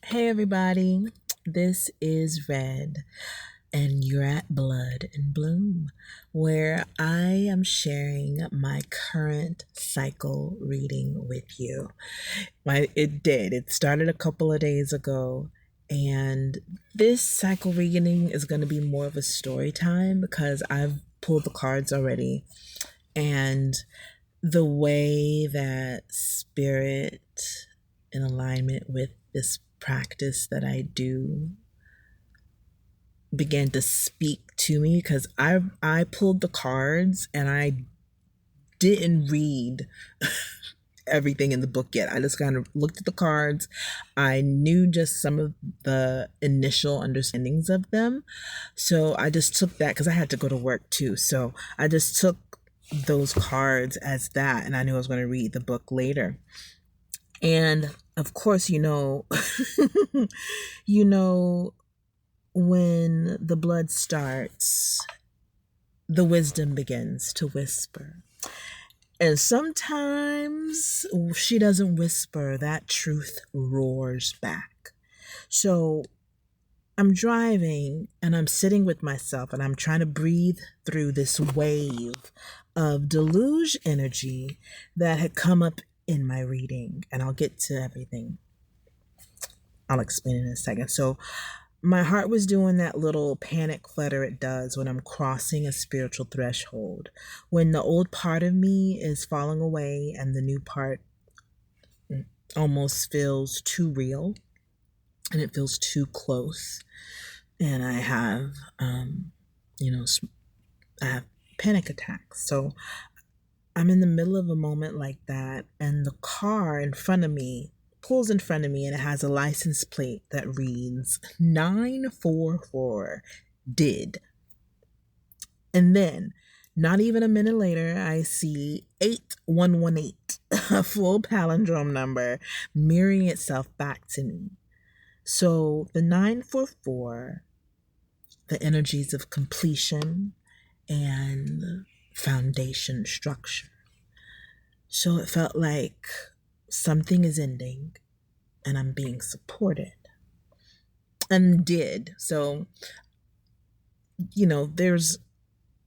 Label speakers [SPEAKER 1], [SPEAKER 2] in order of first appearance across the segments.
[SPEAKER 1] Hey everybody, this is Red, and you're at Blood and Bloom, where I am sharing my current cycle reading with you. It started a couple of days ago, and this cycle reading is going to be more of a story time because I've pulled the cards already, and the way that spirit in alignment with this practice that I do began to speak to me because I pulled the cards and I didn't read everything in the book yet. I just kind of looked at the cards. I knew just some of the initial understandings of them. So I just took that because I had to go to work too. So I just took those cards as that, and I knew I was going to read the book later. And of course, you know, when the blood starts, the wisdom begins to whisper. And sometimes she doesn't whisper, that truth roars back. So I'm driving and I'm sitting with myself and I'm trying to breathe through this wave of deluge energy that had come up in my reading. And I'll get to everything. I'll explain in a second. So my heart was doing that little panic flutter it does when I'm crossing a spiritual threshold. When the old part of me is falling away and the new part almost feels too real and it feels too close. And I have, you know, I have panic attacks. So I'm in the middle of a moment like that, and the car in front of me pulls in front of me, and it has a license plate that reads 944 did. And then, not even a minute later, I see 8118, a full palindrome number, mirroring itself back to me. So the 944, the energies of completion and foundation structure. So it felt like something is ending and I'm being supported. And did. So, there's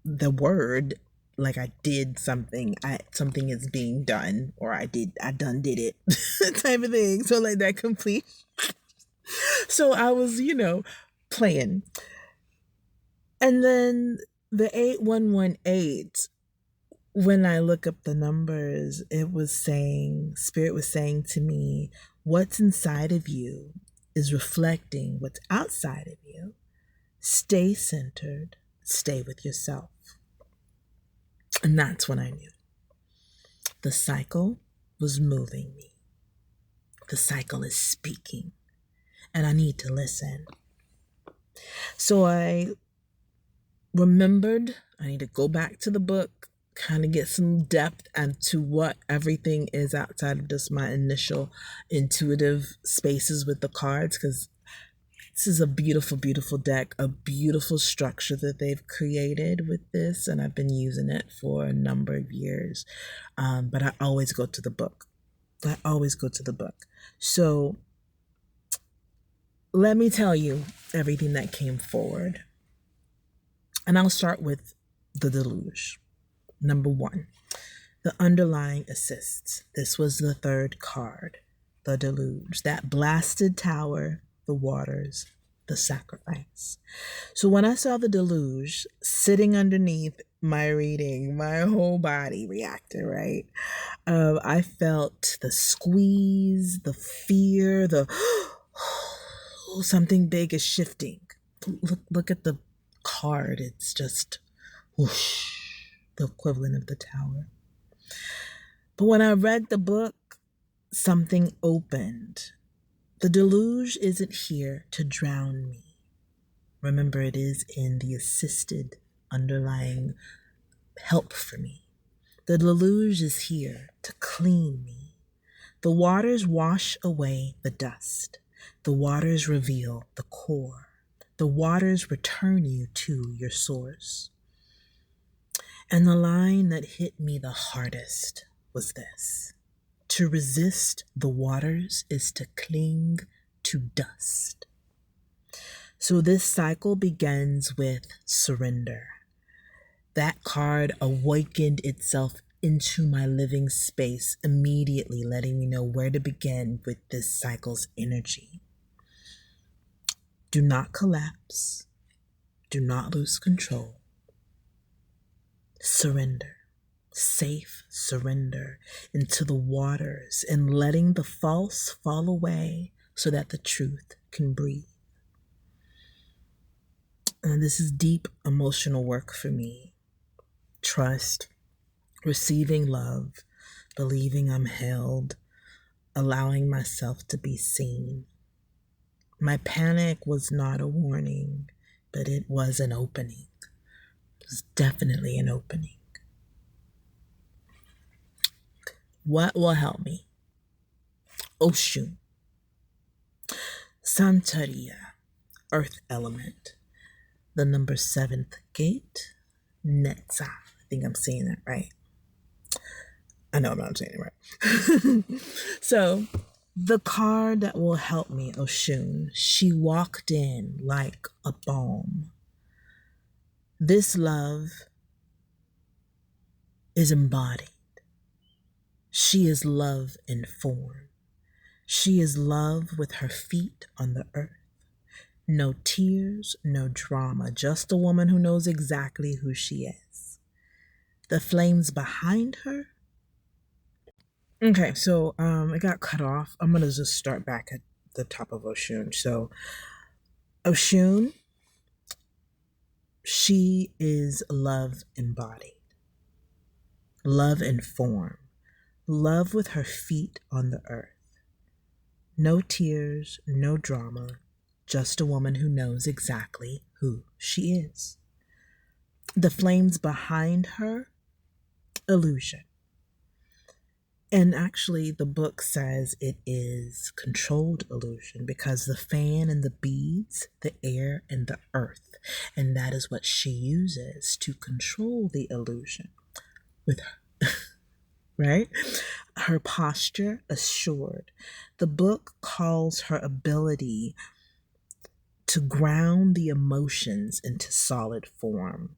[SPEAKER 1] the word like I did something, something is being done, or I done did it type of thing. So like that complete. So I was, playing. And then the 8118, when I look up the numbers, it was saying, Spirit was saying to me, what's inside of you is reflecting what's outside of you. Stay centered, stay with yourself. And that's when I knew. The cycle was moving me. The cycle is speaking, and I need to listen. So I remembered I need to go back to the book, kind of get some depth into what everything is outside of just my initial intuitive spaces with the cards, because this is a beautiful, beautiful deck, a beautiful structure that they've created with this, and I've been using it for a number of years. But I always go to the book. So let me tell you everything that came forward. And I'll start with the deluge. Number one, the underlying assists. This was the third card, the deluge, that blasted tower, the waters, the sacrifice. So when I saw the deluge sitting underneath my reading, my whole body reacted, right? I felt the squeeze, the fear, the something big is shifting. Look at the card. It's just whoosh, the equivalent of the tower. But when I read the book, something opened. The deluge isn't here to drown me. Remember, it is in the assisted underlying help for me. The deluge is here to clean me. The waters wash away the dust. The waters reveal the core. The waters return you to your source. And the line that hit me the hardest was this: to resist the waters is to cling to dust. So this cycle begins with surrender. That card awakened itself into my living space, immediately letting me know where to begin with this cycle's energy. Do not collapse. Do not lose control. Surrender. Safe surrender into the waters and letting the false fall away so that the truth can breathe. And this is deep emotional work for me. Trust, receiving love, believing I'm held, allowing myself to be seen. My panic was not a warning, but it was an opening. It was definitely an opening. What will help me? Oshun, Santeria, earth element, the number 7th gate, Netza. I think I'm saying that right. I know I'm not saying it right. So, the card that will help me, Oshun, she walked in like a balm. This love is embodied. She is love in form. She is love with her feet on the earth. No tears, no drama, just a woman who knows exactly who she is. The flames behind her. Okay, so it got cut off. I'm going to just start back at the top of Oshun. So Oshun, she is love embodied. Love in form. Love with her feet on the earth. No tears, no drama, just a woman who knows exactly who she is. The flames behind her, illusion. And actually, the book says it is controlled illusion because the fan and the beads, the air and the earth, and that is what she uses to control the illusion with her. Right? Her posture assured. The book calls her ability to ground the emotions into solid form.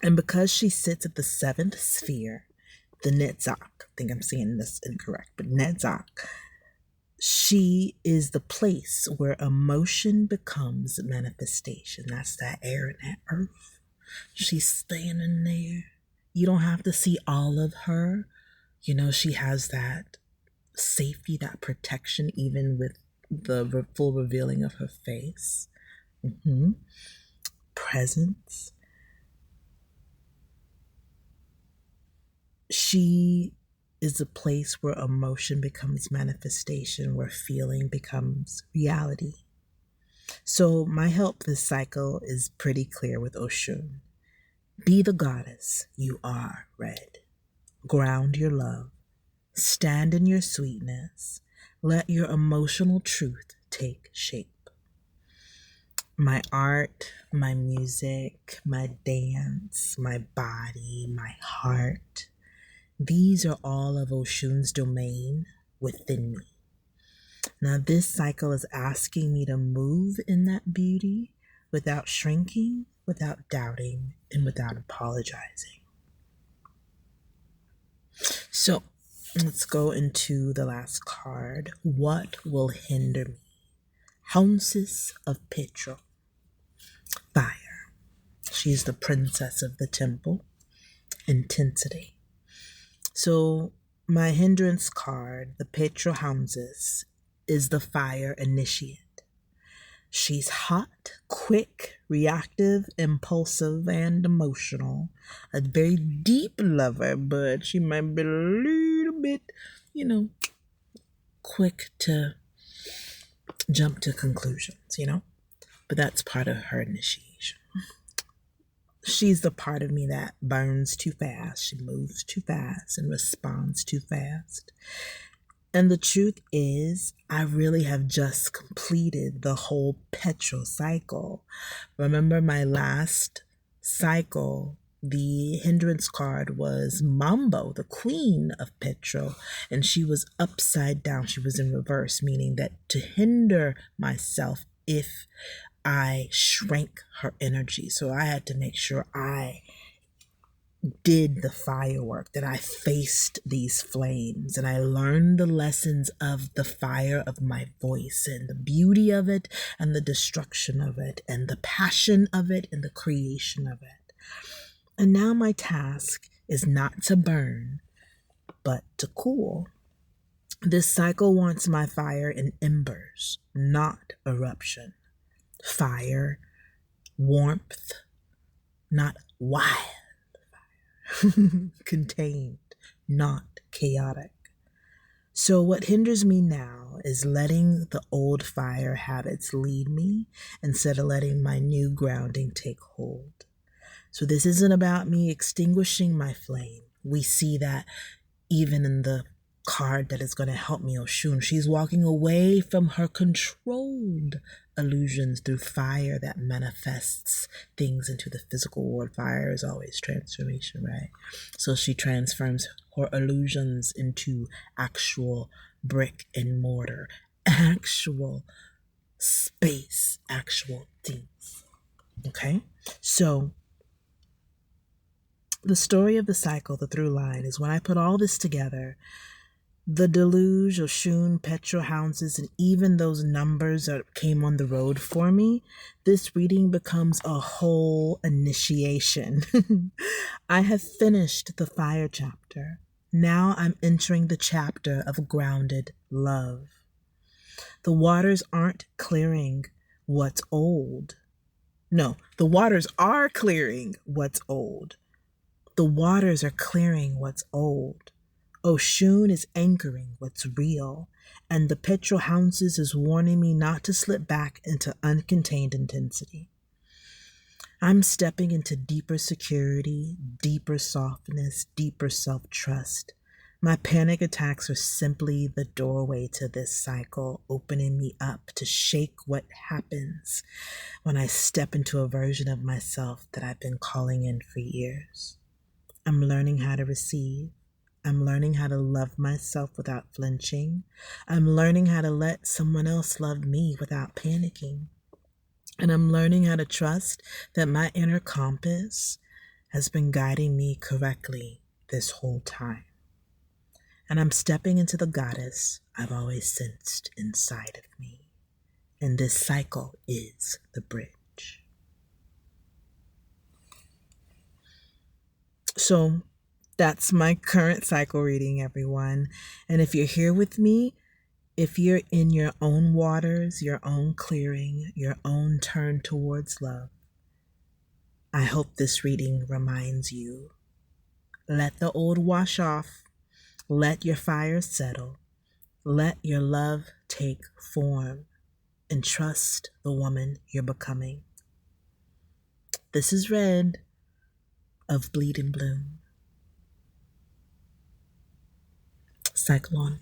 [SPEAKER 1] And because she sits at the 7th sphere, the Netzach, I think I'm saying this incorrect, but Netzach, she is the place where emotion becomes manifestation. That's that air and that earth. She's standing there. You don't have to see all of her. You know, she has that safety, that protection, even with the full revealing of her face. Presence. She is a place where emotion becomes manifestation, where feeling becomes reality. So my help this cycle is pretty clear with Oshun. Be the goddess you are, Red. Ground your love. Stand in your sweetness. Let your emotional truth take shape. My art, my music, my dance, my body, my heart, these are all of Oshun's domain within me. Now, this cycle is asking me to move in that beauty without shrinking, without doubting, and without apologizing. So, let's go into the last card. What will hinder me? Haunces of Petra. Fire. She's the princess of the temple. Intensity. So my hindrance card, the Petra Haunces, is the fire initiate. She's hot, quick, reactive, impulsive, and emotional. A very deep lover, but she might be a little bit, quick to jump to conclusions, But that's part of her initiation. She's the part of me that burns too fast. She moves too fast and responds too fast. And the truth is, I really have just completed the whole Petra cycle. Remember my last cycle the hindrance card was Mambo, the queen of Petro, and she was upside down. She was in reverse, meaning that to hinder myself if I shrank her energy. So I had to make sure I did the firework, that I faced these flames, and I learned the lessons of the fire of my voice and the beauty of it and the destruction of it and the passion of it and the creation of it. And now my task is not to burn, but to cool. This cycle wants my fire in embers, not eruption. Fire, warmth, not wild. Contained, not chaotic. So what hinders me now is letting the old fire habits lead me instead of letting my new grounding take hold. So this isn't about me extinguishing my flame. We see that even in the card that is going to help me, Oshun. She's walking away from her controlled illusions through fire that manifests things into the physical world. Fire is always transformation, right? So she transforms her illusions into actual brick and mortar, actual space, actual things. Okay? So the story of the cycle, the through line, is when I put all this together, the deluge, Oshun, Petro houses, and even those numbers that came on the road for me, this reading becomes a whole initiation. I have finished the fire chapter. Now I'm entering the chapter of grounded love. The waters aren't clearing what's old. No, the waters are clearing what's old. The waters are clearing what's old. Oshun is anchoring what's real, and the Petro Houses is warning me not to slip back into uncontained intensity. I'm stepping into deeper security, deeper softness, deeper self-trust. My panic attacks are simply the doorway to this cycle, opening me up to shake what happens when I step into a version of myself that I've been calling in for years. I'm learning how to receive. I'm learning how to love myself without flinching. I'm learning how to let someone else love me without panicking. And I'm learning how to trust that my inner compass has been guiding me correctly this whole time. And I'm stepping into the goddess I've always sensed inside of me. And this cycle is the bridge. So that's my current cycle reading, everyone. And if you're here with me, if you're in your own waters, your own clearing, your own turn towards love, I hope this reading reminds you. Let the old wash off. Let your fire settle. Let your love take form. And trust the woman you're becoming. This is Red of Bleed and Bloom. Cycle on.